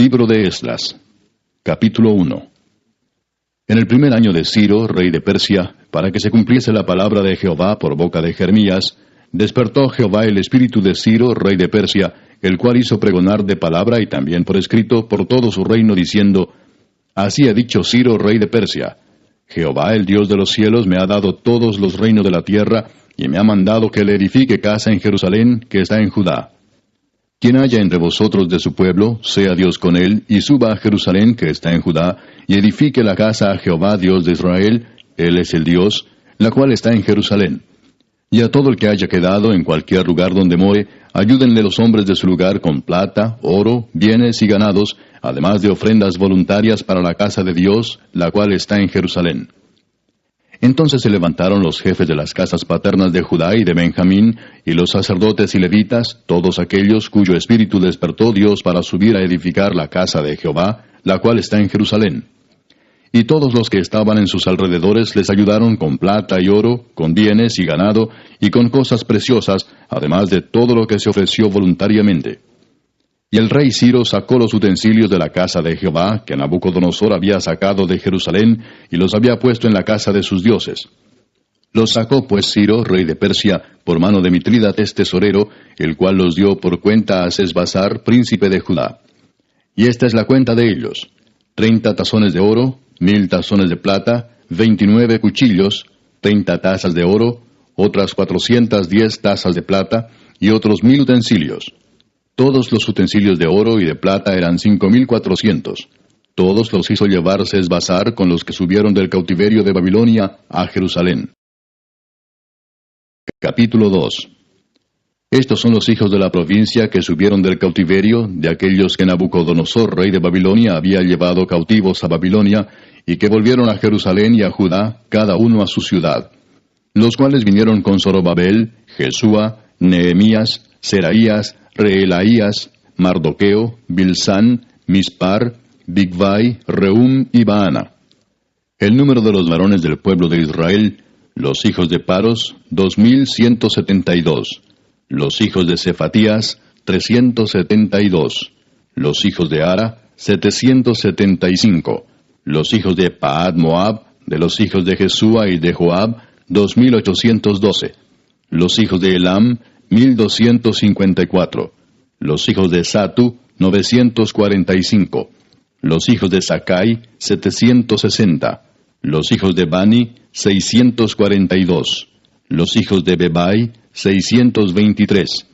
Libro de Esdras, capítulo 1. En el primer año de Ciro, rey de Persia, para que se cumpliese la palabra de Jehová por boca de Jeremías, despertó Jehová el espíritu de Ciro, rey de Persia, el cual hizo pregonar de palabra y también por escrito por todo su reino, diciendo: Así ha dicho Ciro, rey de Persia: Jehová, el Dios de los cielos, me ha dado todos los reinos de la tierra, y me ha mandado que le edifique casa en Jerusalén, que está en Judá. Quien haya entre vosotros de su pueblo, sea Dios con él, y suba a Jerusalén, que está en Judá, y edifique la casa a Jehová, Dios de Israel, él es el Dios, la cual está en Jerusalén. Y a todo el que haya quedado en cualquier lugar donde more, ayúdenle los hombres de su lugar con plata, oro, bienes y ganados, además de ofrendas voluntarias para la casa de Dios, la cual está en Jerusalén. Entonces se levantaron los jefes de las casas paternas de Judá y de Benjamín, y los sacerdotes y levitas, todos aquellos cuyo espíritu despertó Dios para subir a edificar la casa de Jehová, la cual está en Jerusalén. Y todos los que estaban en sus alrededores les ayudaron con plata y oro, con bienes y ganado, y con cosas preciosas, además de todo lo que se ofreció voluntariamente. Y el rey Ciro sacó los utensilios de la casa de Jehová, que Nabucodonosor había sacado de Jerusalén, y los había puesto en la casa de sus dioses. Los sacó pues Ciro, rey de Persia, por mano de Mitrídates tesorero, el cual los dio por cuenta a Sesbassar, príncipe de Judá. Y esta es la cuenta de ellos: 30 tazones de oro, 1000 tazones de plata, 29 cuchillos, 30 tazas de oro, otras 410 tazas de plata, y otros 1000 utensilios. Todos los utensilios de oro y de plata eran 5400. Todos los hizo llevar Sesbassar con los que subieron del cautiverio de Babilonia a Jerusalén. Capítulo 2. Estos son los hijos de la provincia que subieron del cautiverio, de aquellos que Nabucodonosor, rey de Babilonia, había llevado cautivos a Babilonia, y que volvieron a Jerusalén y a Judá, cada uno a su ciudad. Los cuales vinieron con Zorobabel, Jesúa, Nehemías, Seraías, Reelaías, Mardoqueo, Bilsán, Mispar, Bigvai, Reum y Baana. El número de los varones del pueblo de Israel, los hijos de Paros, 2172. Los hijos de Cefatías, 372. Los hijos de Ara, 775. Los hijos de Paad Moab, de los hijos de Jesúa y de Joab, 2812. Los hijos de Elam, 1254. Los hijos de Satu, 945. Los hijos de Sakai, 760. Los hijos de Bani, 642. Los hijos de Bebai, 623.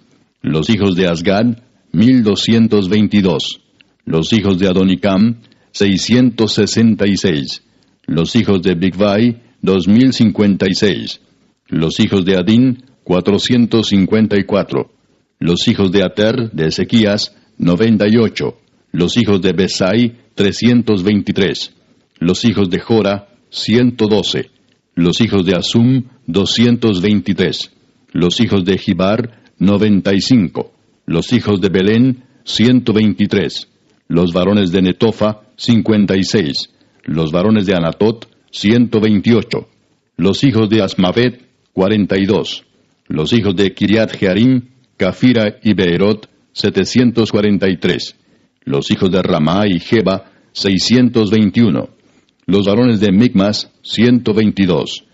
Los hijos de Asgad, 1222. Los hijos de Adonicam, 666. Los hijos de Bigvai, 2056. Los hijos de Adin, 454. Los hijos de Ater, de Ezequías, 98. Los hijos de Besai, 323. Los hijos de Jora, 112. Los hijos de Asum, 223. Los hijos de Gibar, 95. Los hijos de Belén, 123. Los varones de Netofa, 56. Los varones de Anatot, 128. Los hijos de Asmavet, 42. Los hijos de Kiriat Jearim, Cafira y Beerot, 743. Los hijos de Ramá y Jeba, 621. Los varones de Micmas, 122.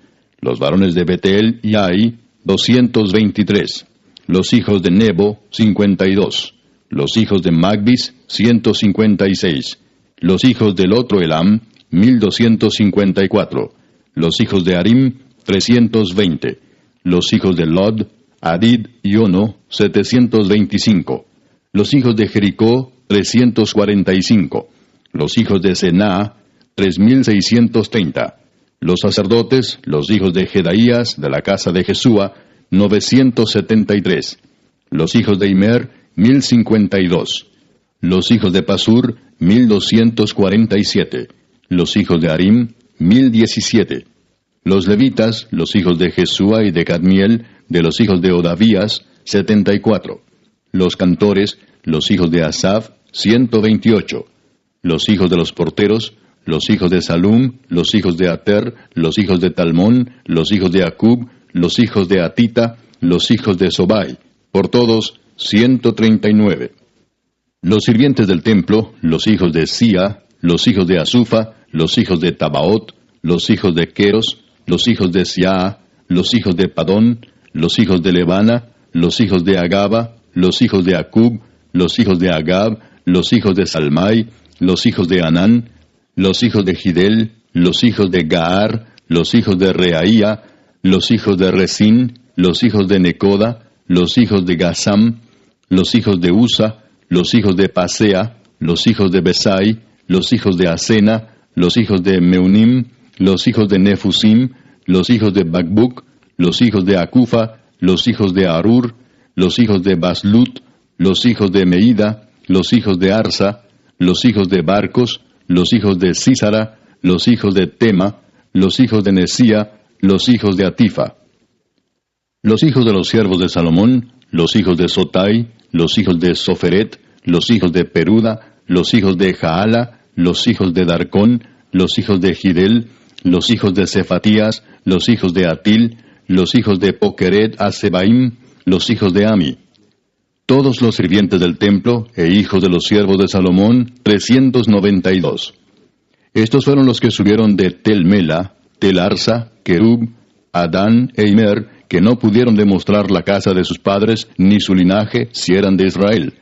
Los varones de Betel y Ai, 223. Los hijos de Nebo, 52. Los hijos de Magbis, 156. Los hijos del otro Elam, 1254. Los hijos de Arim, 320. Los hijos de Lod, Adid y Ono, 725. Los hijos de Jericó, 345. Los hijos de Sená, 3630. Los sacerdotes, los hijos de Jedaías, de la casa de Jesúa, 973. Los hijos de Imer, 1052. Los hijos de Pasur, 1247. Los hijos de Arim, 1017. Los levitas, los hijos de Jesúa y de Cadmiel, de los hijos de Odavías, 74. Los cantores, los hijos de Asaf, 128. Los hijos de los porteros, los hijos de Salum, los hijos de Ater, los hijos de Talmón, los hijos de Acub, los hijos de Atita, los hijos de Sobai, por todos 139. Los sirvientes del templo, los hijos de Sia, los hijos de Asufa, los hijos de Tabaot, los hijos de Queros, los hijos de Siaa, los hijos de Padón, los hijos de Lebana, los hijos de Agaba, los hijos de Acub, los hijos de Agab, los hijos de Salmai, los hijos de Anán, los hijos de Gidel, los hijos de Gaar, los hijos de Reaía, los hijos de Resín, los hijos de Necoda, los hijos de Gasam, los hijos de Usa, los hijos de Pasea, los hijos de Besai, los hijos de Asena, los hijos de Meunim, los hijos de Nefusim, los hijos de Bakbuk, los hijos de Acufa, los hijos de Arur, los hijos de Baslut, los hijos de Meida, los hijos de Arsa, los hijos de Barcos, los hijos de Sísara, los hijos de Tema, los hijos de Nesía, los hijos de Atifa. Los hijos de los siervos de Salomón, los hijos de Sotai, los hijos de Soferet, los hijos de Peruda, los hijos de Jaala, los hijos de Darcón, los hijos de Gidel, los hijos de Cefatías, los hijos de Atil, los hijos de Pokeret Asebaim, los hijos de Ami. Todos los sirvientes del templo e hijos de los siervos de Salomón, 392. Estos fueron los que subieron de Tel Mela, Tel Arsa, Kerub, Adán e Imer, que no pudieron demostrar la casa de sus padres ni su linaje si eran de Israel.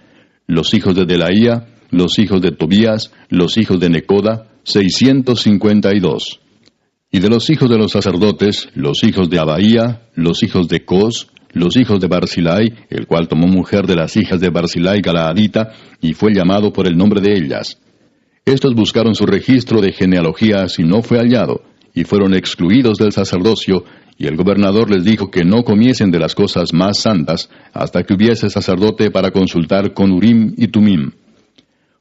Los hijos de Delaía, los hijos de Tobías, los hijos de Necoda, 652. Y de los hijos de los sacerdotes, los hijos de Abaía, los hijos de Cos, los hijos de Barzilai, el cual tomó mujer de las hijas de Barzilai Galaadita, y fue llamado por el nombre de ellas. Estos buscaron su registro de genealogías y no fue hallado, y fueron excluidos del sacerdocio, y el gobernador les dijo que no comiesen de las cosas más santas, hasta que hubiese sacerdote para consultar con Urim y Tumim.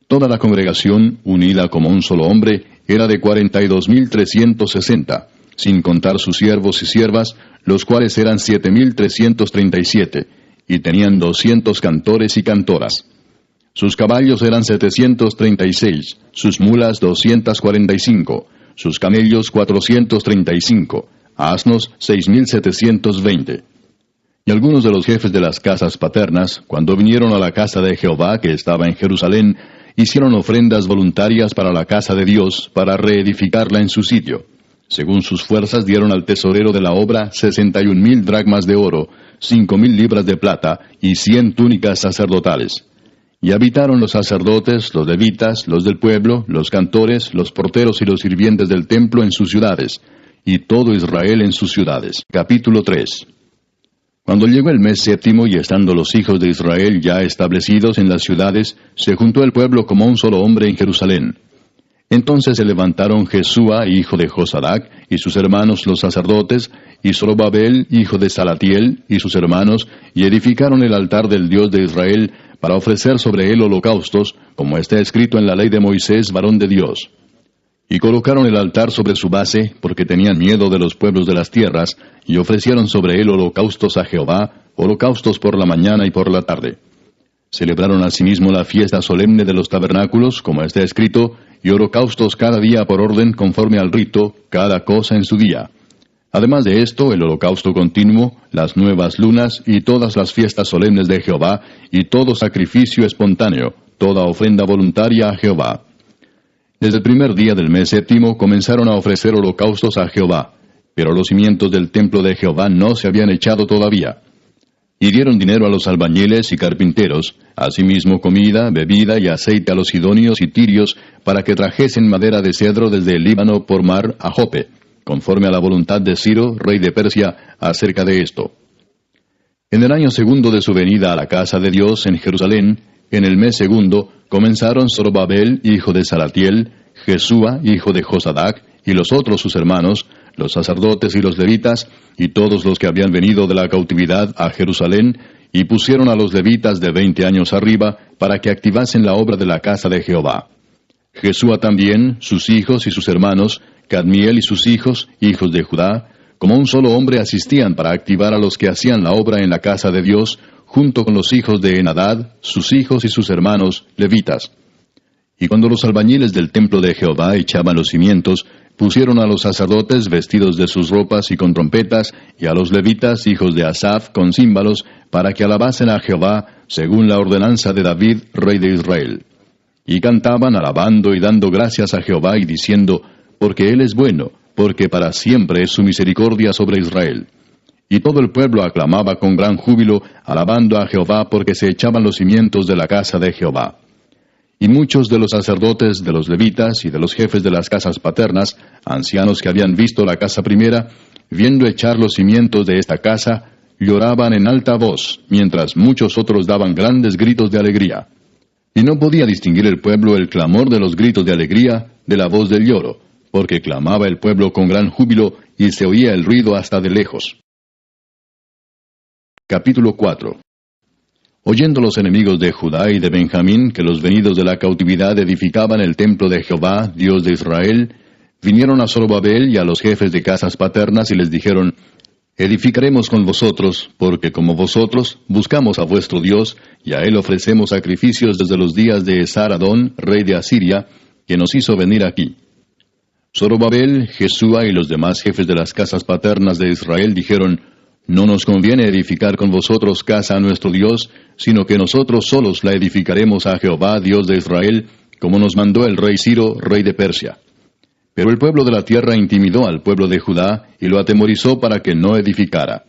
Toda la congregación, unida como un solo hombre, era de 42,360, sin contar sus siervos y siervas, los cuales eran 7,337, y tenían 200 cantores y cantoras. Sus caballos eran 736, sus mulas 245, sus camellos 435, asnos 6,720. Y algunos de los jefes de las casas paternas, cuando vinieron a la casa de Jehová que estaba en Jerusalén, hicieron ofrendas voluntarias para la casa de Dios, para reedificarla en su sitio. Según sus fuerzas dieron al tesorero de la obra 61,000 dracmas de oro, 5,000 libras de plata y 100 túnicas sacerdotales. Y habitaron los sacerdotes, los levitas, los del pueblo, los cantores, los porteros y los sirvientes del templo en sus ciudades, y todo Israel en sus ciudades. Capítulo 3. Cuando llegó el mes séptimo y estando los hijos de Israel ya establecidos en las ciudades, se juntó el pueblo como un solo hombre en Jerusalén. Entonces se levantaron Jesúa, hijo de Josadac, y sus hermanos los sacerdotes, y Zorobabel, hijo de Salatiel, y sus hermanos, y edificaron el altar del Dios de Israel, para ofrecer sobre él holocaustos, como está escrito en la ley de Moisés, varón de Dios. Y colocaron el altar sobre su base, porque tenían miedo de los pueblos de las tierras, y ofrecieron sobre él holocaustos a Jehová, holocaustos por la mañana y por la tarde. Celebraron asimismo la fiesta solemne de los tabernáculos, como está escrito, y holocaustos cada día por orden conforme al rito, cada cosa en su día. Además de esto, el holocausto continuo, las nuevas lunas y todas las fiestas solemnes de Jehová, y todo sacrificio espontáneo, toda ofrenda voluntaria a Jehová. Desde el primer día del mes séptimo comenzaron a ofrecer holocaustos a Jehová, pero los cimientos del templo de Jehová no se habían echado todavía. Y dieron dinero a los albañiles y carpinteros, asimismo comida, bebida y aceite a los sidonios y tirios, para que trajesen madera de cedro desde el Líbano por mar a Jope, conforme a la voluntad de Ciro, rey de Persia, acerca de esto. En el año segundo de su venida a la casa de Dios en Jerusalén, en el mes segundo, comenzaron Zorobabel, hijo de Salatiel, Jesúa, hijo de Josadac, y los otros sus hermanos, los sacerdotes y los levitas, y todos los que habían venido de la cautividad a Jerusalén, y pusieron a los levitas de 20 años arriba, para que activasen la obra de la casa de Jehová. Jesúa también, sus hijos y sus hermanos, Cadmiel y sus hijos, hijos de Judá, como un solo hombre asistían para activar a los que hacían la obra en la casa de Dios, junto con los hijos de Enadad, sus hijos y sus hermanos, levitas. Y cuando los albañiles del templo de Jehová echaban los cimientos, pusieron a los sacerdotes vestidos de sus ropas y con trompetas, y a los levitas, hijos de Asaph, con címbalos, para que alabasen a Jehová, según la ordenanza de David, rey de Israel. Y cantaban alabando y dando gracias a Jehová y diciendo, porque Él es bueno, porque para siempre es su misericordia sobre Israel. Y todo el pueblo aclamaba con gran júbilo, alabando a Jehová, porque se echaban los cimientos de la casa de Jehová. Y muchos de los sacerdotes, de los levitas y de los jefes de las casas paternas, ancianos que habían visto la casa primera, viendo echar los cimientos de esta casa, lloraban en alta voz, mientras muchos otros daban grandes gritos de alegría. Y no podía distinguir el pueblo el clamor de los gritos de alegría de la voz del lloro, porque clamaba el pueblo con gran júbilo y se oía el ruido hasta de lejos. Capítulo 4. Oyendo los enemigos de Judá y de Benjamín que los venidos de la cautividad edificaban el templo de Jehová, Dios de Israel, vinieron a Zorobabel y a los jefes de casas paternas y les dijeron, edificaremos con vosotros, porque como vosotros buscamos a vuestro Dios, y a él ofrecemos sacrificios desde los días de Esar-Adón, rey de Asiria, que nos hizo venir aquí. Zorobabel, Jesúa y los demás jefes de las casas paternas de Israel dijeron, no nos conviene edificar con vosotros casa a nuestro Dios, sino que nosotros solos la edificaremos a Jehová, Dios de Israel, como nos mandó el rey Ciro, rey de Persia. Pero el pueblo de la tierra intimidó al pueblo de Judá y lo atemorizó para que no edificara.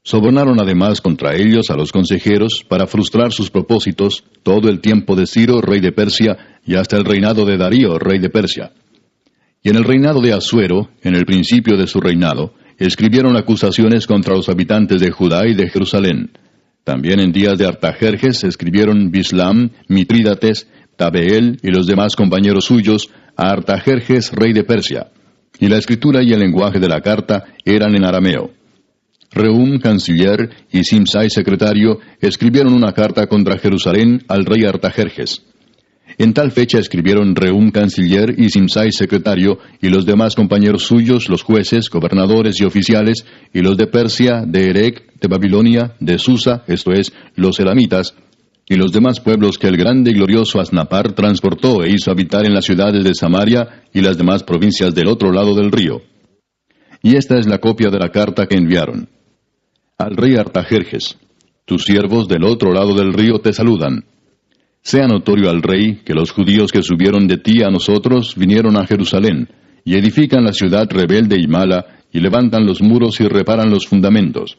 Sobornaron además contra ellos a los consejeros para frustrar sus propósitos todo el tiempo de Ciro, rey de Persia, y hasta el reinado de Darío, rey de Persia. Y en el reinado de Asuero, en el principio de su reinado, escribieron acusaciones contra los habitantes de Judá y de Jerusalén. También en días de Artajerjes escribieron Bislam, Mitrídates, Tabeel y los demás compañeros suyos a Artajerjes, rey de Persia. Y la escritura y el lenguaje de la carta eran en arameo. Rehum, canciller, y Simsai, secretario, escribieron una carta contra Jerusalén al rey Artajerjes. En tal fecha escribieron Rehum, canciller, y Simsai, secretario, y los demás compañeros suyos, los jueces, gobernadores y oficiales, y los de Persia, de Erec, de Babilonia, de Susa, esto es, los elamitas, y los demás pueblos que el grande y glorioso Asnapar transportó e hizo habitar en las ciudades de Samaria y las demás provincias del otro lado del río. Y esta es la copia de la carta que enviaron. Al rey Artajerjes, tus siervos del otro lado del río te saludan. Sea notorio al rey que los judíos que subieron de ti a nosotros vinieron a Jerusalén, y edifican la ciudad rebelde y mala, y levantan los muros y reparan los fundamentos.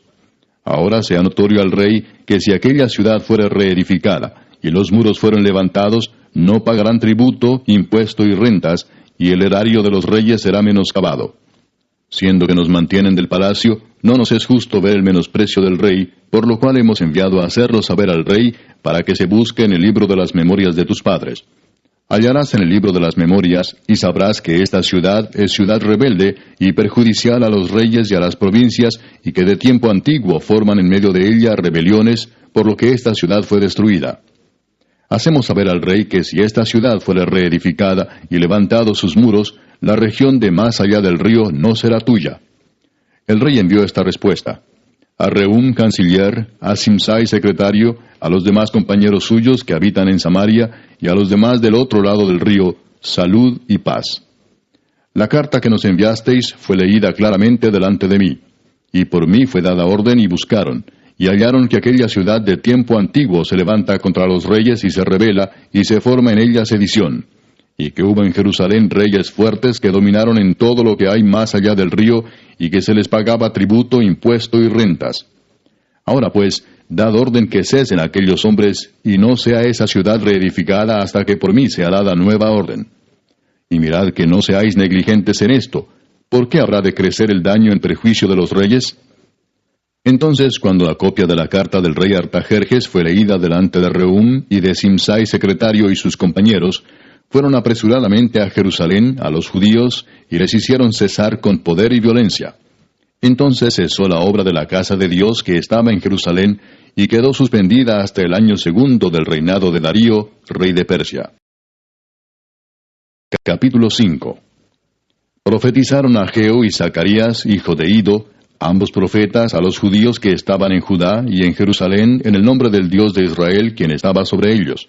Ahora sea notorio al rey que si aquella ciudad fuera reedificada, y los muros fueron levantados, no pagarán tributo, impuesto y rentas, y el erario de los reyes será menoscabado. Siendo que nos mantienen del palacio, no nos es justo ver el menosprecio del rey, por lo cual hemos enviado a hacerlo saber al rey, para que se busque en el libro de las memorias de tus padres. Hallarás en el libro de las memorias, y sabrás que esta ciudad es ciudad rebelde y perjudicial a los reyes y a las provincias, y que de tiempo antiguo forman en medio de ella rebeliones, por lo que esta ciudad fue destruida. Hacemos saber al rey que si esta ciudad fuera reedificada y levantados sus muros, la región de más allá del río no será tuya. El rey envió esta respuesta. A Rehum, canciller, a Simsai, secretario, a los demás compañeros suyos que habitan en Samaria, y a los demás del otro lado del río, salud y paz. La carta que nos enviasteis fue leída claramente delante de mí, y por mí fue dada orden y buscaron, y hallaron que aquella ciudad de tiempo antiguo se levanta contra los reyes y se rebela, y se forma en ella sedición, y que hubo en Jerusalén reyes fuertes que dominaron en todo lo que hay más allá del río, y que se les pagaba tributo, impuesto y rentas. Ahora pues, dad orden que cesen aquellos hombres, y no sea esa ciudad reedificada hasta que por mí sea dada nueva orden. Y mirad que no seáis negligentes en esto. ¿Por qué habrá de crecer el daño en perjuicio de los reyes? Entonces, cuando la copia de la carta del rey Artajerjes fue leída delante de Rehum y de Simsai, secretario, y sus compañeros, fueron apresuradamente a Jerusalén, a los judíos, y les hicieron cesar con poder y violencia. Entonces cesó la obra de la casa de Dios que estaba en Jerusalén, y quedó suspendida hasta el año 2 del reinado de Darío, rey de Persia. Capítulo 5. Profetizaron Ageo y Zacarías, hijo de Ido, ambos profetas, a los judíos que estaban en Judá y en Jerusalén, en el nombre del Dios de Israel, quien estaba sobre ellos.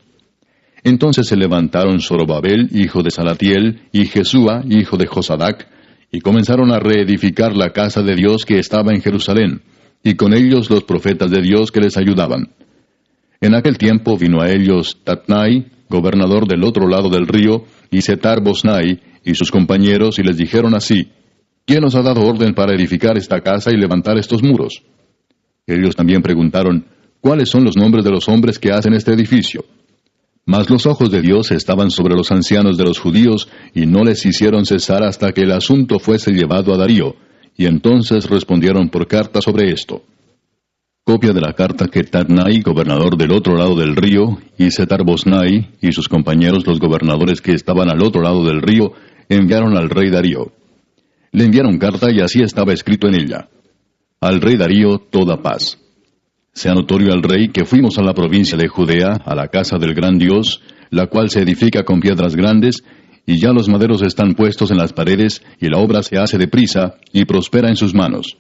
Entonces se levantaron Zorobabel, hijo de Salatiel, y Jesúa, hijo de Josadac, y comenzaron a reedificar la casa de Dios que estaba en Jerusalén, y con ellos los profetas de Dios que les ayudaban. En aquel tiempo vino a ellos Tatnai, gobernador del otro lado del río, y Setar-Bosnai, y sus compañeros, y les dijeron así: ¿Quién os ha dado orden para edificar esta casa y levantar estos muros? Ellos también preguntaron: ¿Cuáles son los nombres de los hombres que hacen este edificio? Mas los ojos de Dios estaban sobre los ancianos de los judíos, y no les hicieron cesar hasta que el asunto fuese llevado a Darío, y entonces respondieron por carta sobre esto. Copia de la carta que Tatnai, gobernador del otro lado del río, y Setar-Bosnai, y sus compañeros los gobernadores que estaban al otro lado del río, enviaron al rey Darío. Le enviaron carta y así estaba escrito en ella: Al rey Darío toda paz. Sea notorio al rey que fuimos a la provincia de Judea, a la casa del gran Dios, la cual se edifica con piedras grandes, y ya los maderos están puestos en las paredes, y la obra se hace deprisa, y prospera en sus manos.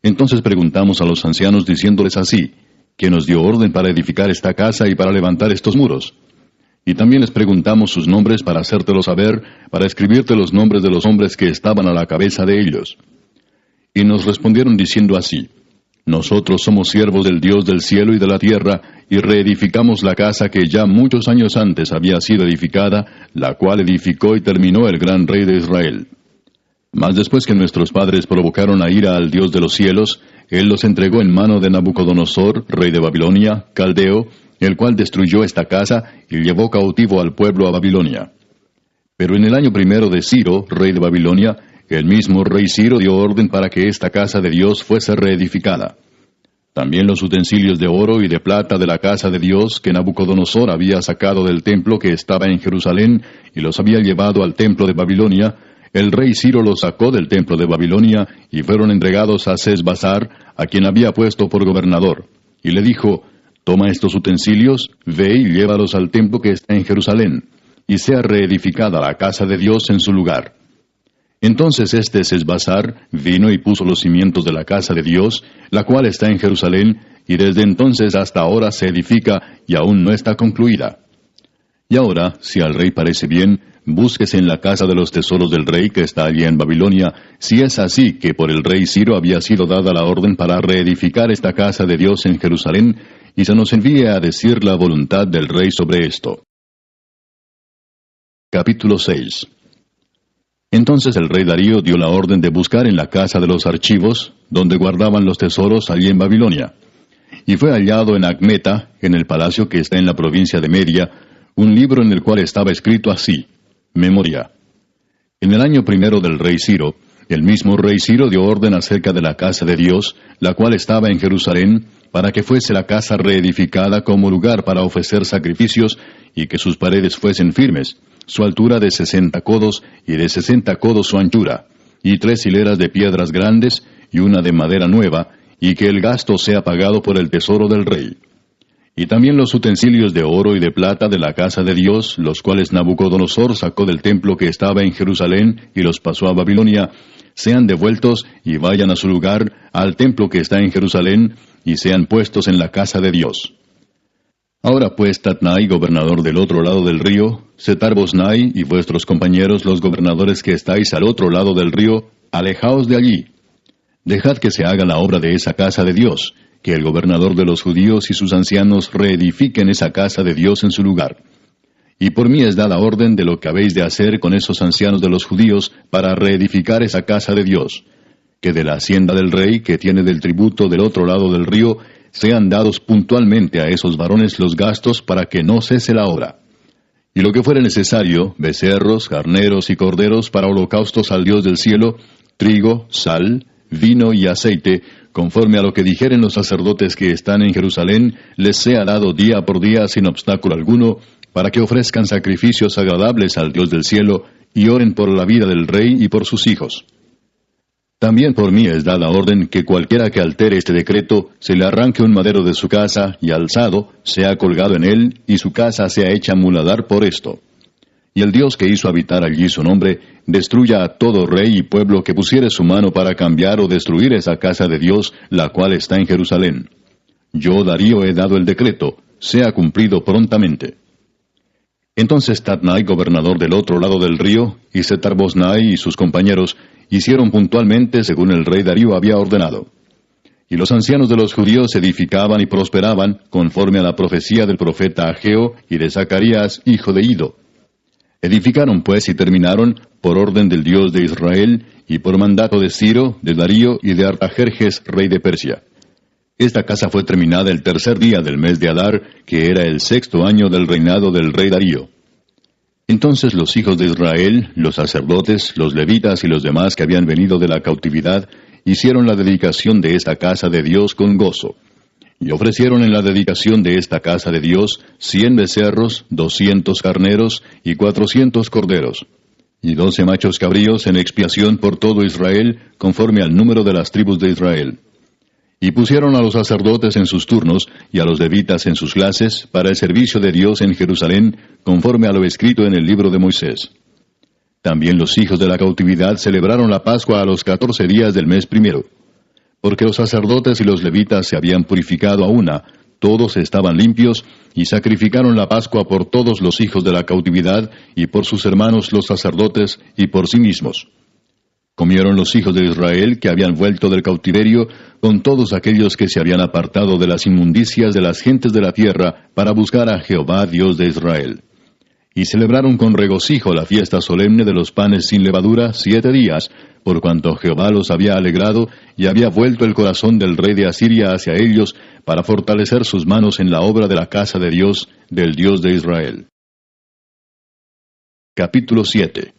Entonces preguntamos a los ancianos diciéndoles así: ¿Quién nos dio orden para edificar esta casa y para levantar estos muros? Y también les preguntamos sus nombres para hacértelo saber, para escribirte los nombres de los hombres que estaban a la cabeza de ellos. Y nos respondieron diciendo así: Nosotros somos siervos del Dios del cielo y de la tierra, y reedificamos la casa que ya muchos años antes había sido edificada, la cual edificó y terminó el gran rey de Israel. Mas después que nuestros padres provocaron a ira al Dios de los cielos, Él los entregó en mano de Nabucodonosor, rey de Babilonia, caldeo, el cual destruyó esta casa y llevó cautivo al pueblo a Babilonia. Pero en el año primero de Ciro, rey de Babilonia, el mismo rey Ciro dio orden para que esta casa de Dios fuese reedificada. También los utensilios de oro y de plata de la casa de Dios que Nabucodonosor había sacado del templo que estaba en Jerusalén y los había llevado al templo de Babilonia, el rey Ciro los sacó del templo de Babilonia y fueron entregados a Sesbassar, a quien había puesto por gobernador. Y le dijo: Toma estos utensilios, ve y llévalos al templo que está en Jerusalén, y sea reedificada la casa de Dios en su lugar. Entonces este Sesbassar vino y puso los cimientos de la casa de Dios, la cual está en Jerusalén, y desde entonces hasta ahora se edifica y aún no está concluida. Y ahora, si al rey parece bien, búsquese en la casa de los tesoros del rey que está allí en Babilonia, si es así que por el rey Ciro había sido dada la orden para reedificar esta casa de Dios en Jerusalén, y se nos envíe a decir la voluntad del rey sobre esto. Capítulo 6. Entonces el rey Darío dio la orden de buscar en la casa de los archivos, donde guardaban los tesoros allí en Babilonia. Y fue hallado en Acmeta, en el palacio que está en la provincia de Media, un libro en el cual estaba escrito así: Memoria. En el año primero del rey Ciro, el mismo rey Ciro dio orden acerca de la casa de Dios, la cual estaba en Jerusalén, para que fuese la casa reedificada como lugar para ofrecer sacrificios, y que sus paredes fuesen firmes, su altura de 60 codos, y de 60 codos su anchura, y 3 hileras de piedras grandes, y una de madera nueva, y que el gasto sea pagado por el tesoro del rey. Y también los utensilios de oro y de plata de la casa de Dios, los cuales Nabucodonosor sacó del templo que estaba en Jerusalén y los pasó a Babilonia, sean devueltos y vayan a su lugar, al templo que está en Jerusalén, y sean puestos en la casa de Dios. Ahora pues, Tatnai, gobernador del otro lado del río, Setar-Bosnai y vuestros compañeros los gobernadores que estáis al otro lado del río, alejaos de allí. Dejad que se haga la obra de esa casa de Dios, que el gobernador de los judíos y sus ancianos reedifiquen esa casa de Dios en su lugar. Y por mí es dada orden de lo que habéis de hacer con esos ancianos de los judíos para reedificar esa casa de Dios, que de la hacienda del rey que tiene del tributo del otro lado del río, sean dados puntualmente a esos varones los gastos para que no cese la obra. Y lo que fuere necesario, becerros, carneros y corderos para holocaustos al Dios del cielo, trigo, sal, vino y aceite, conforme a lo que dijeren los sacerdotes que están en Jerusalén, les sea dado día por día sin obstáculo alguno, para que ofrezcan sacrificios agradables al Dios del cielo, y oren por la vida del rey y por sus hijos. También por mí es dada orden que cualquiera que altere este decreto, se le arranque un madero de su casa, y alzado, sea colgado en él, y su casa sea hecha muladar por esto. Y el Dios que hizo habitar allí su nombre, destruya a todo rey y pueblo que pusiere su mano para cambiar o destruir esa casa de Dios, la cual está en Jerusalén. Yo, Darío, he dado el decreto, sea cumplido prontamente. Entonces Tatnai, gobernador del otro lado del río, y Setar-Boznai y sus compañeros hicieron puntualmente según el rey Darío había ordenado. Y los ancianos de los judíos edificaban y prosperaban conforme a la profecía del profeta Ageo y de Zacarías, hijo de Ido. Edificaron pues y terminaron por orden del Dios de Israel y por mandato de Ciro, de Darío y de Artajerjes, rey de Persia. Esta casa fue terminada el tercer día del mes de Adar, que era el 6º año del reinado del rey Darío. Entonces los hijos de Israel, los sacerdotes, los levitas y los demás que habían venido de la cautividad, hicieron la dedicación de esta casa de Dios con gozo. Y ofrecieron en la dedicación de esta casa de Dios 100 becerros, 200 carneros y 400 corderos, y 12 machos cabríos en expiación por todo Israel, conforme al número de las tribus de Israel. Y pusieron a los sacerdotes en sus turnos, y a los levitas en sus clases, para el servicio de Dios en Jerusalén, conforme a lo escrito en el libro de Moisés. También los hijos de la cautividad celebraron la Pascua a los 14 días del mes primero. Porque los sacerdotes y los levitas se habían purificado a una, todos estaban limpios, y sacrificaron la Pascua por todos los hijos de la cautividad, y por sus hermanos los sacerdotes, y por sí mismos. Comieron los hijos de Israel que habían vuelto del cautiverio, con todos aquellos que se habían apartado de las inmundicias de las gentes de la tierra, para buscar a Jehová Dios de Israel. Y celebraron con regocijo la fiesta solemne de los panes sin levadura 7 días, por cuanto Jehová los había alegrado, y había vuelto el corazón del rey de Asiria hacia ellos, para fortalecer sus manos en la obra de la casa de Dios, del Dios de Israel. Capítulo 7.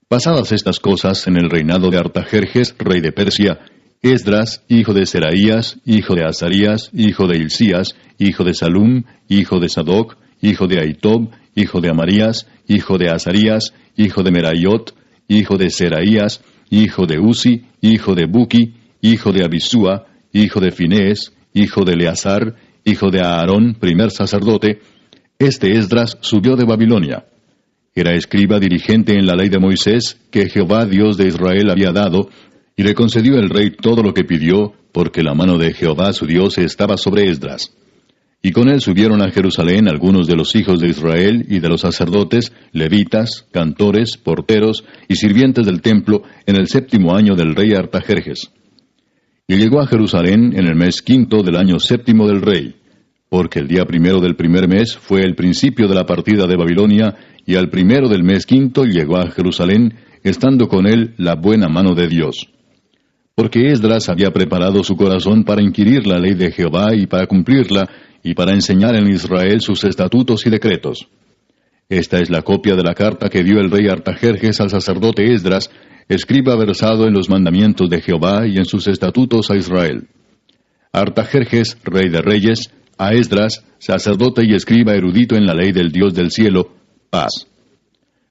Pasadas estas cosas en el reinado de Artajerjes, rey de Persia, Esdras, hijo de Seraías, hijo de Azarías, hijo de Hilcías, hijo de Salum, hijo de Sadoc, hijo de Ahitob, hijo de Amarías, hijo de Azarías, hijo de Meraiot, hijo de Seraías, hijo de Uzi, hijo de Buki, hijo de Abisúa, hijo de Finés, hijo de Eleazar, hijo de Aarón, primer sacerdote, este Esdras subió de Babilonia. Era escriba dirigente en la ley de Moisés, que Jehová Dios de Israel había dado, y le concedió el rey todo lo que pidió, porque la mano de Jehová su Dios estaba sobre Esdras. Y con él subieron a Jerusalén algunos de los hijos de Israel y de los sacerdotes, levitas, cantores, porteros y sirvientes del templo, en el 7º año del rey Artajerjes. Y llegó a Jerusalén en el mes 5 del año 7 del rey, porque el día 1 del primer mes fue el principio de la partida de Babilonia, y al 1 del mes 5 llegó a Jerusalén, estando con él la buena mano de Dios. Porque Esdras había preparado su corazón para inquirir la ley de Jehová y para cumplirla, y para enseñar en Israel sus estatutos y decretos. Esta es la copia de la carta que dio el rey Artajerjes al sacerdote Esdras, escriba versado en los mandamientos de Jehová y en sus estatutos a Israel. Artajerjes, rey de reyes, a Esdras, sacerdote y escriba erudito en la ley del Dios del cielo, paz.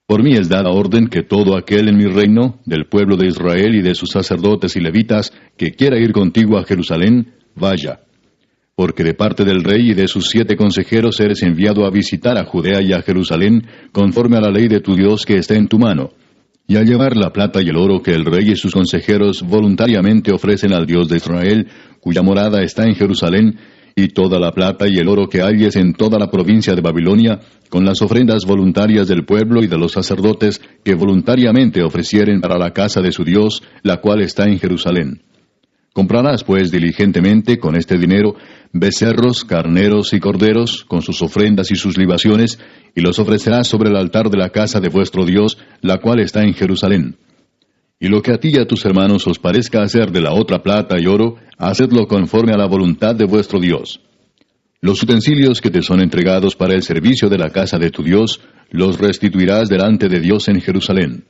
Por mí es dada orden que todo aquel en mi reino, del pueblo de Israel y de sus sacerdotes y levitas, que quiera ir contigo a Jerusalén, vaya. Porque de parte del rey y de sus 7 consejeros eres enviado a visitar a Judea y a Jerusalén, conforme a la ley de tu Dios que está en tu mano, y a llevar la plata y el oro que el rey y sus consejeros voluntariamente ofrecen al Dios de Israel, cuya morada está en Jerusalén, y toda la plata y el oro que halles en toda la provincia de Babilonia, con las ofrendas voluntarias del pueblo y de los sacerdotes que voluntariamente ofrecieren para la casa de su Dios, la cual está en Jerusalén. Comprarás, pues, diligentemente con este dinero becerros, carneros y corderos, con sus ofrendas y sus libaciones, y los ofrecerás sobre el altar de la casa de vuestro Dios, la cual está en Jerusalén. Y lo que a ti y a tus hermanos os parezca hacer de la otra plata y oro, hacedlo conforme a la voluntad de vuestro Dios. Los utensilios que te son entregados para el servicio de la casa de tu Dios, los restituirás delante de Dios en Jerusalén.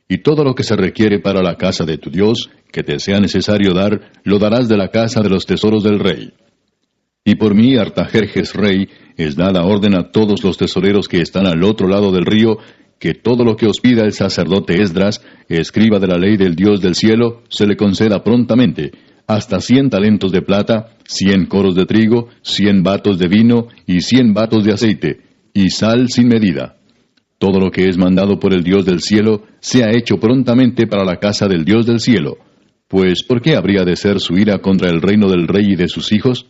Y todo lo que se requiere para la casa de tu Dios, que te sea necesario dar, lo darás de la casa de los tesoros del rey. Y por mí, Artajerjes rey, es dada orden a todos los tesoreros que están al otro lado del río, que todo lo que os pida el sacerdote Esdras, escriba de la ley del Dios del cielo, se le conceda prontamente, hasta 100 talentos de plata, 100 coros de trigo, 100 batos de vino y 100 batos de aceite, y sal sin medida. Todo lo que es mandado por el Dios del cielo, sea hecho prontamente para la casa del Dios del cielo. Pues, ¿por qué habría de ser su ira contra el reino del rey y de sus hijos?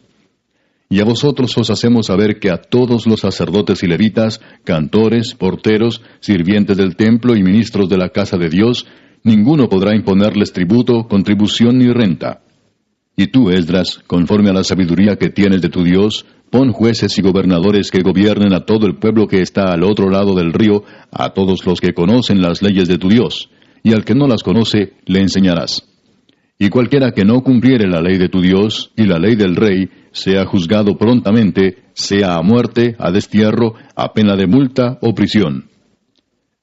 Y a vosotros os hacemos saber que a todos los sacerdotes y levitas, cantores, porteros, sirvientes del templo y ministros de la casa de Dios, ninguno podrá imponerles tributo, contribución ni renta. Y tú, Esdras, conforme a la sabiduría que tienes de tu Dios, pon jueces y gobernadores que gobiernen a todo el pueblo que está al otro lado del río, a todos los que conocen las leyes de tu Dios, y al que no las conoce, le enseñarás. Y cualquiera que no cumpliere la ley de tu Dios y la ley del rey, sea juzgado prontamente, sea a muerte, a destierro, a pena de multa o prisión.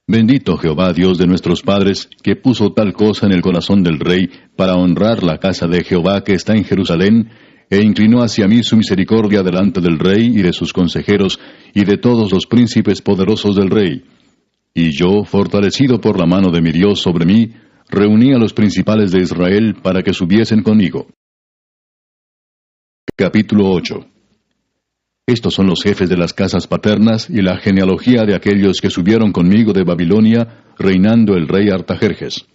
Bendito Jehová, Dios de nuestros padres, que puso tal cosa en el corazón del rey para honrar la casa de Jehová que está en Jerusalén, e inclinó hacia mí su misericordia delante del rey y de sus consejeros y de todos los príncipes poderosos del rey. Y yo, fortalecido por la mano de mi Dios sobre mí, reuní a los principales de Israel para que subiesen conmigo. Capítulo 8. Estos son los jefes de las casas paternas y la genealogía de aquellos que subieron conmigo de Babilonia, reinando el rey Artajerjes.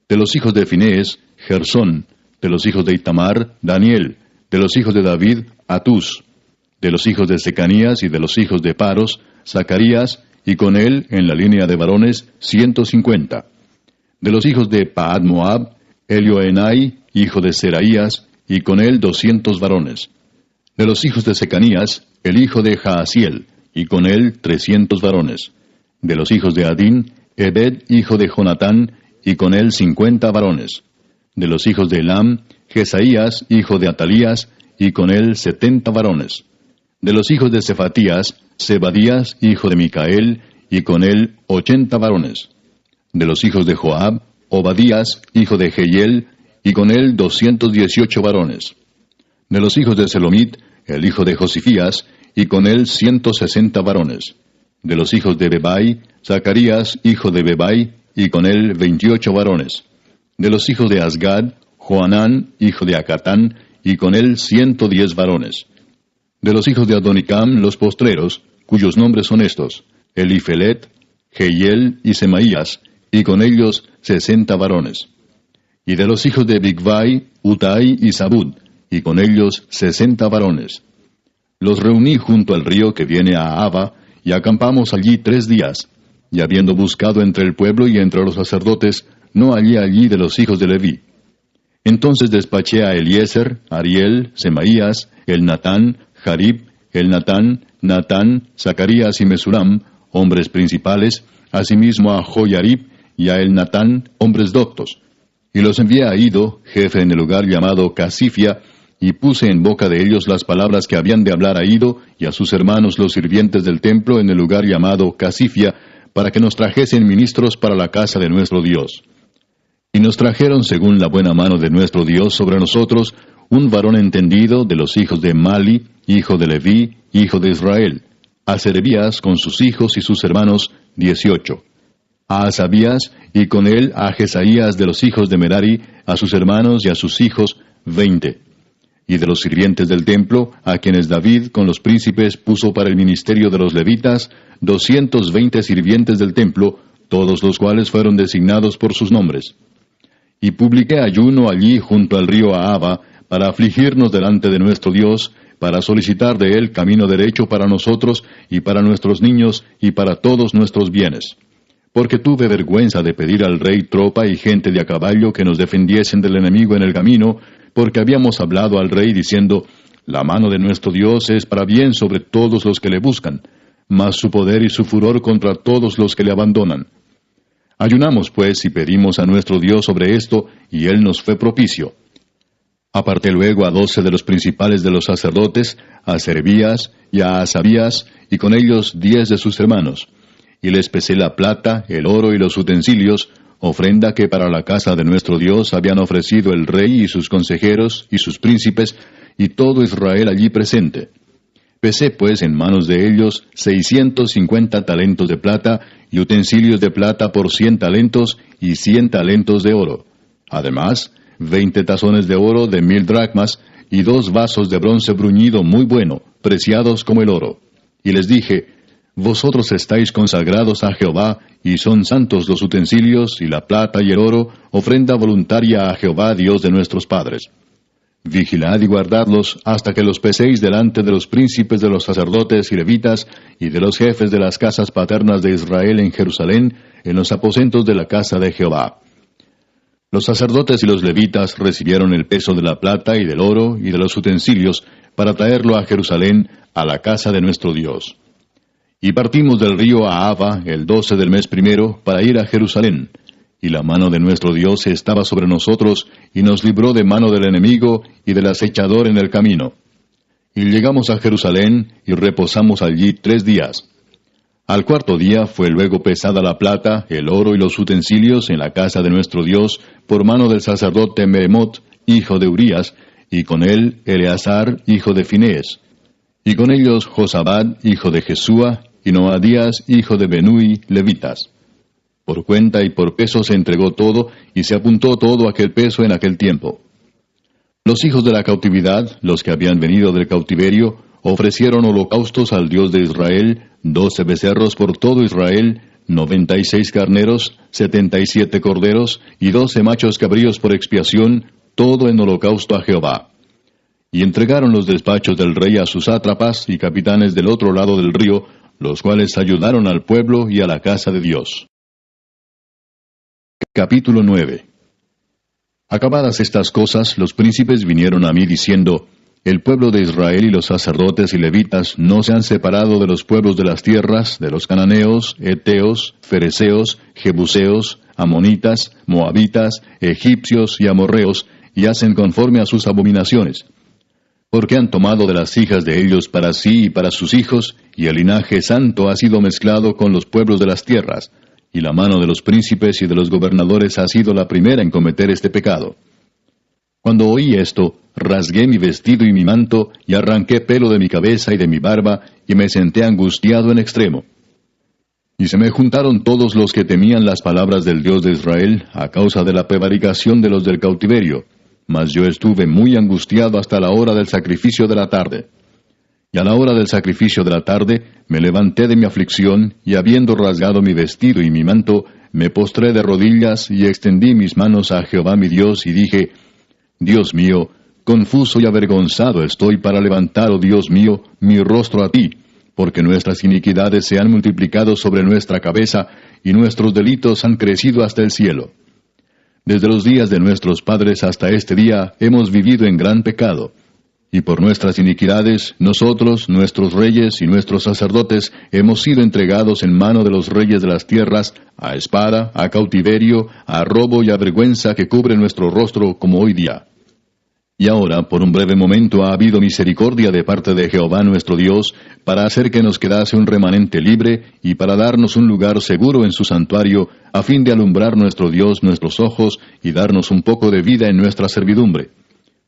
De los hijos de Finés, Gersón; de los hijos de Itamar, Daniel; de los hijos de David, Atús; de los hijos de Secanías y de los hijos de Paros, Zacarías, y con él, en la línea de varones, 150. De los hijos de Paad Moab, Elioenai, hijo de Seraías, y con él 200 varones. De los hijos de Secanías, el hijo de Jaasiel, y con él 300 varones. De los hijos de Adín, Ebed, hijo de Jonatán, y con él 50 varones. De los hijos de Elam, Jesaías, hijo de Atalías, y con él 70 varones. De los hijos de Cefatías, Zebadías, hijo de Micael, y con él 80 varones. De los hijos de Joab, Obadías, hijo de Jehiel, y con él 218 varones. De los hijos de Selomit, el hijo de Josifías, y con él 160 varones. De los hijos de Bebai, Zacarías, hijo de Bebai, y con él 28 varones. De los hijos de Asgad, Joanán, hijo de Acatán, y con él 110 varones. De los hijos de Adonicam, los postreros, cuyos nombres son estos: Elifelet, Jehiel y Semaías, y con ellos 60 varones. Y de los hijos de Bigvai, Utai y Zabud, y con ellos 60 varones. Los reuní junto al río que viene a Ahava, y acampamos allí 3 días, y habiendo buscado entre el pueblo y entre los sacerdotes, no hallé allí de los hijos de Leví. Entonces despaché a Eliezer, Ariel, Semaías, Elnatán, Jarib, Elnatán, Natán, Zacarías y Mesulam, hombres principales, asimismo a Joyarib y a Elnatán, hombres doctos. Y los envié a Ido, jefe en el lugar llamado Casifia, y puse en boca de ellos las palabras que habían de hablar a Ido y a sus hermanos los sirvientes del templo en el lugar llamado Casifia, para que nos trajesen ministros para la casa de nuestro Dios. Y nos trajeron según la buena mano de nuestro Dios sobre nosotros un varón entendido de los hijos de Mali, hijo de Leví, hijo de Israel; a Serebías con sus hijos y sus hermanos, 18; a Asabías, y con él a Jesaías de los hijos de Merari, a sus hermanos y a sus hijos, 20. Y de los sirvientes del templo, a quienes David con los príncipes puso para el ministerio de los levitas, 220 sirvientes del templo, todos los cuales fueron designados por sus nombres. Y publiqué ayuno allí junto al río Ahava, para afligirnos delante de nuestro Dios, para solicitar de él camino derecho para nosotros y para nuestros niños y para todos nuestros bienes. Porque tuve vergüenza de pedir al rey tropa y gente de a caballo que nos defendiesen del enemigo en el camino, porque habíamos hablado al rey diciendo: la mano de nuestro Dios es para bien sobre todos los que le buscan, mas su poder y su furor contra todos los que le abandonan. Ayunamos pues y pedimos a nuestro Dios sobre esto, y él nos fue propicio. Aparté luego a 12 de los principales de los sacerdotes, a Serebías y a Asabías, y con ellos 10 de sus hermanos. Y les pesé la plata, el oro y los utensilios, ofrenda que para la casa de nuestro Dios habían ofrecido el rey y sus consejeros y sus príncipes, y todo Israel allí presente. Pesé pues en manos de ellos 650 talentos de plata, y utensilios de plata por 100 talentos, y 100 talentos de oro. Además, 20 tazones de oro de 1000 dracmas, y 2 vasos de bronce bruñido muy bueno, preciados como el oro. Y les dije: vosotros estáis consagrados a Jehová, y son santos los utensilios, y la plata y el oro, ofrenda voluntaria a Jehová Dios de nuestros padres. Vigilad y guardadlos hasta que los peséis delante de los príncipes de los sacerdotes y levitas y de los jefes de las casas paternas de Israel en Jerusalén, en los aposentos de la casa de Jehová. Los sacerdotes y los levitas recibieron el peso de la plata y del oro y de los utensilios para traerlo a Jerusalén, a la casa de nuestro Dios. Y partimos del río Ahava el 12 del mes primero para ir a Jerusalén. Y la mano de nuestro Dios estaba sobre nosotros, y nos libró de mano del enemigo y del acechador en el camino. Y llegamos a Jerusalén, y reposamos allí 3 días. Al cuarto día fue luego pesada la plata, el oro y los utensilios en la casa de nuestro Dios, por mano del sacerdote Meremot, hijo de Urías, y con él Eleazar, hijo de Finés. Y con ellos Josabad, hijo de Jesúa, y Noadías, hijo de Benui, levitas. Por cuenta y por peso se entregó todo, y se apuntó todo aquel peso en aquel tiempo. Los hijos de la cautividad, los que habían venido del cautiverio, ofrecieron holocaustos al Dios de Israel, 12 becerros por todo Israel, 96 carneros, 77 corderos, y 12 machos cabríos por expiación, todo en holocausto a Jehová. Y entregaron los despachos del rey a sus sátrapas y capitanes del otro lado del río, los cuales ayudaron al pueblo y a la casa de Dios. Capítulo 9. Acabadas estas cosas, los príncipes vinieron a mí diciendo, El pueblo de Israel y los sacerdotes y levitas no se han separado de los pueblos de las tierras, de los cananeos, heteos, fereceos, jebuseos, amonitas, moabitas, egipcios y amorreos, y hacen conforme a sus abominaciones. Porque han tomado de las hijas de ellos para sí y para sus hijos, y el linaje santo ha sido mezclado con los pueblos de las tierras, y la mano de los príncipes y de los gobernadores ha sido la primera en cometer este pecado. Cuando oí esto, rasgué mi vestido y mi manto, y arranqué pelo de mi cabeza y de mi barba, y me senté angustiado en extremo. Y se me juntaron todos los que temían las palabras del Dios de Israel, a causa de la prevaricación de los del cautiverio, mas yo estuve muy angustiado hasta la hora del sacrificio de la tarde. Y a la hora del sacrificio de la tarde, me levanté de mi aflicción, y habiendo rasgado mi vestido y mi manto, me postré de rodillas, y extendí mis manos a Jehová mi Dios, y dije, Dios mío, confuso y avergonzado estoy para levantar, oh Dios mío, mi rostro a ti, porque nuestras iniquidades se han multiplicado sobre nuestra cabeza, y nuestros delitos han crecido hasta el cielo. Desde los días de nuestros padres hasta este día hemos vivido en gran pecado. Y por nuestras iniquidades, nosotros, nuestros reyes y nuestros sacerdotes, hemos sido entregados en mano de los reyes de las tierras, a espada, a cautiverio, a robo y a vergüenza que cubre nuestro rostro como hoy día. Y ahora, por un breve momento, ha habido misericordia de parte de Jehová nuestro Dios, para hacer que nos quedase un remanente libre, y para darnos un lugar seguro en su santuario, a fin de alumbrar nuestro Dios nuestros ojos, y darnos un poco de vida en nuestra servidumbre.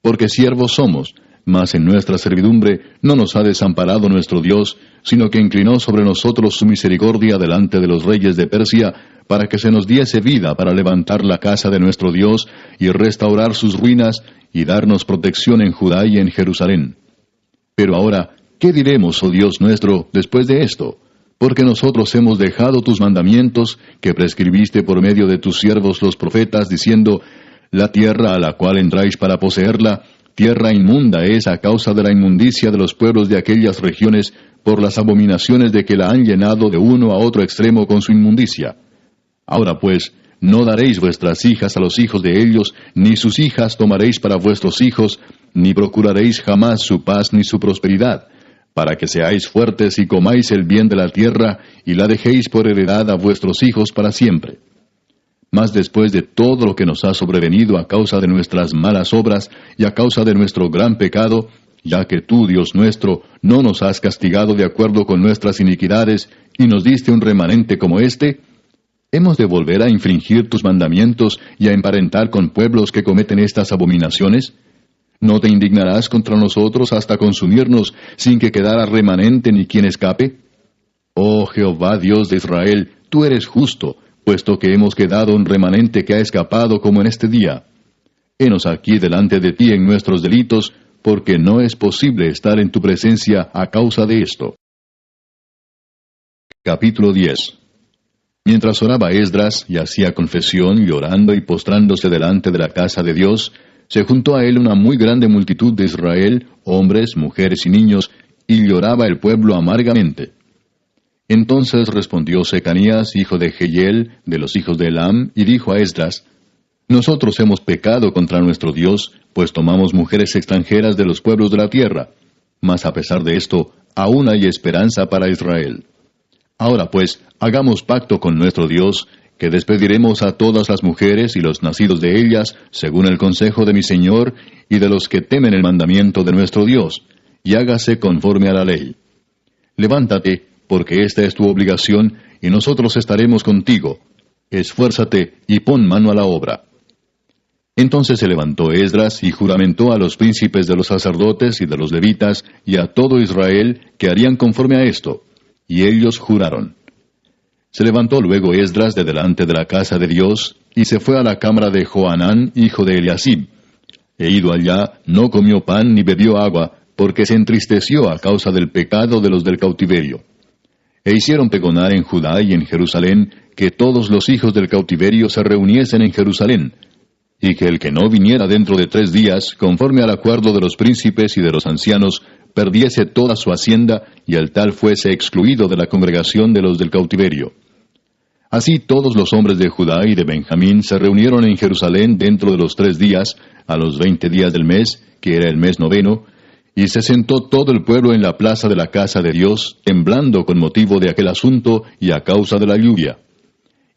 Porque siervos somos, mas en nuestra servidumbre no nos ha desamparado nuestro Dios, sino que inclinó sobre nosotros su misericordia delante de los reyes de Persia, para que se nos diese vida para levantar la casa de nuestro Dios, y restaurar sus ruinas, y darnos protección en Judá y en Jerusalén. Pero ahora, ¿qué diremos, oh Dios nuestro, después de esto? Porque nosotros hemos dejado tus mandamientos, que prescribiste por medio de tus siervos los profetas, diciendo, La tierra a la cual entráis para poseerla, tierra inmunda es a causa de la inmundicia de los pueblos de aquellas regiones, por las abominaciones de que la han llenado de uno a otro extremo con su inmundicia. Ahora pues, no daréis vuestras hijas a los hijos de ellos, ni sus hijas tomaréis para vuestros hijos, ni procuraréis jamás su paz ni su prosperidad, para que seáis fuertes y comáis el bien de la tierra, y la dejéis por heredad a vuestros hijos para siempre. Mas después de todo lo que nos ha sobrevenido a causa de nuestras malas obras y a causa de nuestro gran pecado, ya que tú, Dios nuestro, no nos has castigado de acuerdo con nuestras iniquidades, y nos diste un remanente como este, ¿hemos de volver a infringir tus mandamientos y a emparentar con pueblos que cometen estas abominaciones? ¿No te indignarás contra nosotros hasta consumirnos, sin que quedara remanente ni quien escape? Oh Jehová Dios de Israel, tú eres justo, puesto que hemos quedado un remanente que ha escapado como en este día. Henos aquí delante de ti en nuestros delitos, porque no es posible estar en tu presencia a causa de esto. Capítulo 10. Mientras oraba Esdras y hacía confesión, llorando y postrándose delante de la casa de Dios, se juntó a él una muy grande multitud de Israel, hombres, mujeres y niños, y lloraba el pueblo amargamente. Entonces respondió Secanías, hijo de Jehiel, de los hijos de Elam, y dijo a Esdras: Nosotros hemos pecado contra nuestro Dios, pues tomamos mujeres extranjeras de los pueblos de la tierra. Mas a pesar de esto, aún hay esperanza para Israel. Ahora pues, hagamos pacto con nuestro Dios, que despediremos a todas las mujeres y los nacidos de ellas, según el consejo de mi Señor, y de los que temen el mandamiento de nuestro Dios, y hágase conforme a la ley. Levántate, porque esta es tu obligación, y nosotros estaremos contigo. Esfuérzate y pon mano a la obra. Entonces se levantó Esdras y juramentó a los príncipes de los sacerdotes y de los levitas y a todo Israel que harían conforme a esto, y ellos juraron. Se levantó luego Esdras de delante de la casa de Dios, y se fue a la cámara de Johanán, hijo de Eliasib. E ido allá, no comió pan ni bebió agua, porque se entristeció a causa del pecado de los del cautiverio. E hicieron pregonar en Judá y en Jerusalén que todos los hijos del cautiverio se reuniesen en Jerusalén, y que el que no viniera dentro de 3 días, conforme al acuerdo de los príncipes y de los ancianos, perdiese toda su hacienda, y el tal fuese excluido de la congregación de los del cautiverio. Así todos los hombres de Judá y de Benjamín se reunieron en Jerusalén dentro de los 3 días, a los 20 días del mes, que era el mes 9, y se sentó todo el pueblo en la plaza de la casa de Dios, temblando con motivo de aquel asunto y a causa de la lluvia.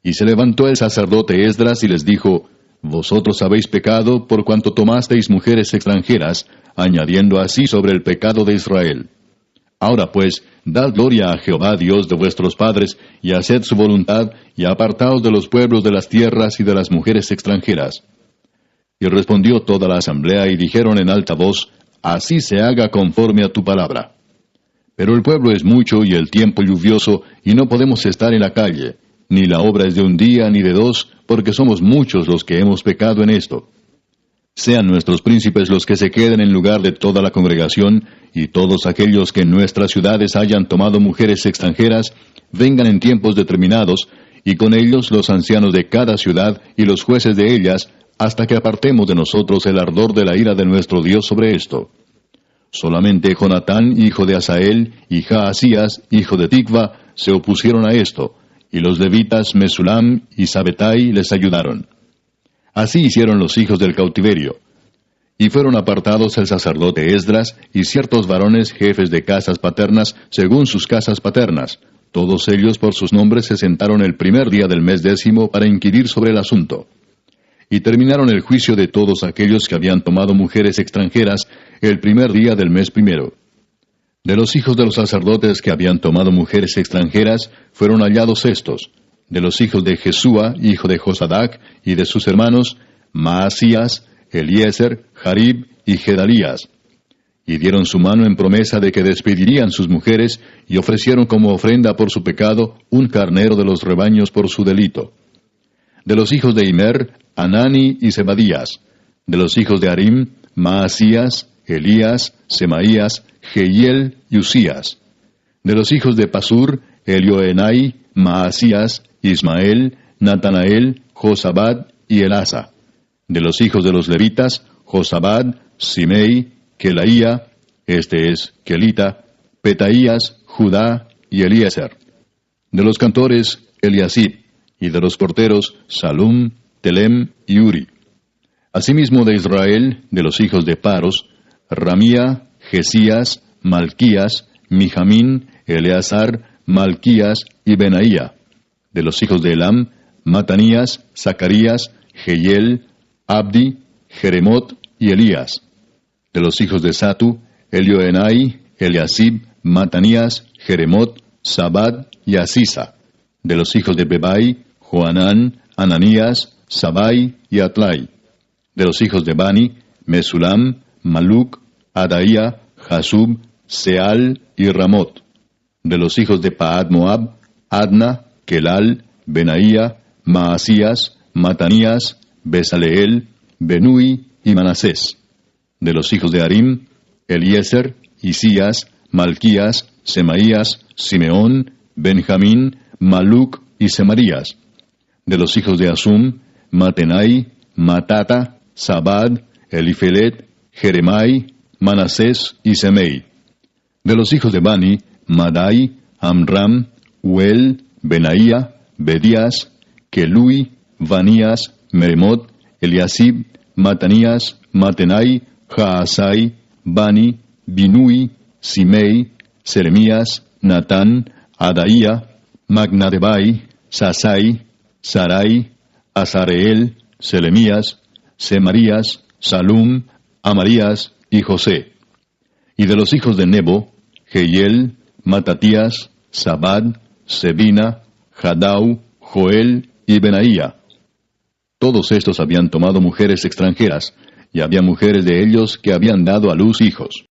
Y se levantó el sacerdote Esdras y les dijo: Vosotros habéis pecado por cuanto tomasteis mujeres extranjeras, añadiendo así sobre el pecado de Israel. Ahora pues, dad gloria a Jehová Dios de vuestros padres, y haced su voluntad, y apartaos de los pueblos de las tierras y de las mujeres extranjeras. Y respondió toda la asamblea, y dijeron en alta voz: Así se haga conforme a tu palabra. Pero el pueblo es mucho y el tiempo lluvioso, y no podemos estar en la calle, ni la obra es de 1 día ni de 2, porque somos muchos los que hemos pecado en esto. Sean nuestros príncipes los que se queden en lugar de toda la congregación, y todos aquellos que en nuestras ciudades hayan tomado mujeres extranjeras, vengan en tiempos determinados, y con ellos los ancianos de cada ciudad y los jueces de ellas, hasta que apartemos de nosotros el ardor de la ira de nuestro Dios sobre esto. Solamente Jonatán, hijo de Asael, y Jaasías, hijo de Tikva, se opusieron a esto, y los levitas Mesulam y Sabetai les ayudaron. Así hicieron los hijos del cautiverio. Y fueron apartados el sacerdote Esdras y ciertos varones jefes de casas paternas según sus casas paternas. Todos ellos por sus nombres se sentaron el primer día del mes 10 para inquirir sobre el asunto. Y terminaron el juicio de todos aquellos que habían tomado mujeres extranjeras el primer día del mes 1. De los hijos de los sacerdotes que habían tomado mujeres extranjeras fueron hallados estos: de los hijos de Jesúa, hijo de Josadac, y de sus hermanos, Maasías, Eliezer, Jarib y Gedalías. Y dieron su mano en promesa de que despedirían sus mujeres, y ofrecieron como ofrenda por su pecado un carnero de los rebaños por su delito. De los hijos de Imer, Anani y Zebadías. De los hijos de Harim, Maasías, Elías, Semaías, Jehiel y Usías. De los hijos de Pasur, Elioenai, Maasías, Ismael, Natanael, Josabad y Elasa. De los hijos de los levitas, Josabad, Simei, Kelaía, este es Kelita, Petaías, Judá y Eliezer. De los cantores, Eliasib, y de los porteros, Salum, Telem y Uri. Asimismo de Israel, de los hijos de Paros, Ramía, Jesías, Malquías, Mijamín, Eleazar, Malquías y Benaía. De los hijos de Elam, Matanías, Zacarías, Jehiel, Abdi, Jeremot y Elías. De los hijos de Satu, Elioenai, Eliasib, Matanías, Jeremot, Sabad y Asisa. De los hijos de Bebai, Joanán, Ananías, Sabai y Atlai. De los hijos de Bani, Mesulam, Maluc, Adaía, Jasub, Seal y Ramot. De los hijos de Paad Moab, Adna, Kelal, Benaía, Maasías, Matanías, Besaleel, Benui y Manasés. De los hijos de Harim, Eliezer, Isías, Malquías, Semaías, Simeón, Benjamín, Maluc y Semarías. De los hijos de Asum, Matenai, Matata, Sabad, Elifelet, Jeremai, Manasés y Semei. De los hijos de Bani, Madai, Amram, Uel, Benaía, Bedías, Kelui, Vanías, Meremot, Eliasib, Matanías, Matenai, Jaasai, Bani, Binui, Simei, Seremías, Natán, Adaía, Magnadebai, Sasai, Sarai, Azareel, Selemías, Semarías, Salum, Amarías y José. Y de los hijos de Nebo, Jehiel, Matatías, Sabad, Sebina, Jadau, Joel y Benaía. Todos estos habían tomado mujeres extranjeras, y había mujeres de ellos que habían dado a luz hijos.